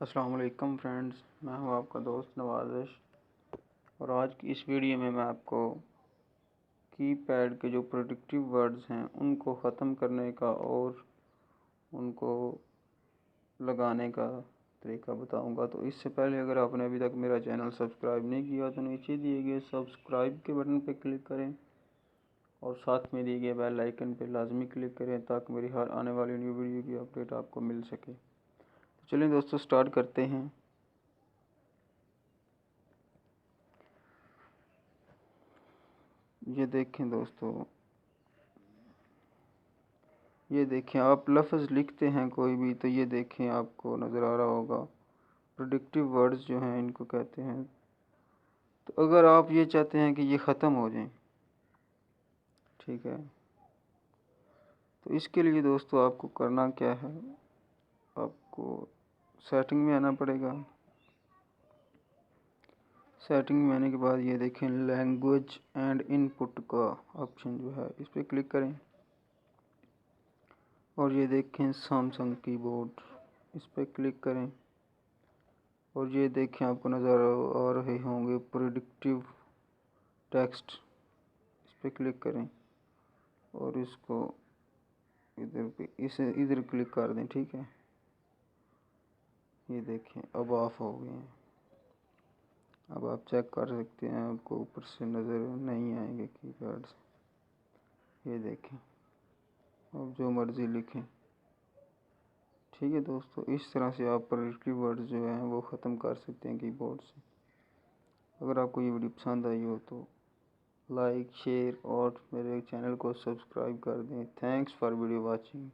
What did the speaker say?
अस्सलाम वालेकुम फ्रेंड्स, मैं हूं आपका दोस्त नवाज़िश। और आज की इस वीडियो में मैं आपको कीपैड के जो प्रोडक्टिव वर्ड्स हैं उनको ख़त्म करने का और उनको लगाने का तरीका बताऊंगा। तो इससे पहले अगर आपने अभी तक मेरा चैनल सब्सक्राइब नहीं किया तो नीचे दिए गए सब्सक्राइब के बटन पर क्लिक करें और साथ में दिए गए बेल आइकन पर लाजमी क्लिक करें ताकि मेरी हर आने वाली न्यू वीडियो की अपडेट आपको मिल सके। तो चलिए दोस्तों, स्टार्ट करते हैं। ये देखें दोस्तों, ये देखें, आप लफ्ज़ लिखते हैं कोई भी तो ये देखें आपको नज़र आ रहा होगा प्रेडिक्टिव वर्ड्स जो हैं इनको कहते हैं। तो अगर आप ये चाहते हैं कि ये ख़त्म हो जाएं, ठीक है, तो इसके लिए दोस्तों आपको करना क्या है, आपको सेटिंग में आना पड़ेगा। सेटिंग में आने के बाद ये देखें लैंग्वेज एंड इनपुट का ऑप्शन जो है इस पर क्लिक करें और ये देखें सैमसंग कीबोर्ड, इस पर क्लिक करें और ये देखें आपको नज़र आ रहे होंगे प्रेडिक्टिव टेक्स्ट, इस पर क्लिक करें और इसको इधर पे इसे इधर क्लिक कर दें, ठीक है। ये देखें अब ऑफ हो गए हैं। अब आप चेक कर सकते हैं, आपको ऊपर से नज़र नहीं आएंगे कीपैड्स। ये देखें, अब जो मर्ज़ी लिखें, ठीक है दोस्तों। इस तरह से आप प्रेडिक्टिव वर्ड्स जो हैं वो ख़त्म कर सकते हैं कीबोर्ड से। अगर आपको ये वीडियो पसंद आई हो तो लाइक, शेयर और मेरे चैनल को सब्सक्राइब कर दें। Thanks for video watching.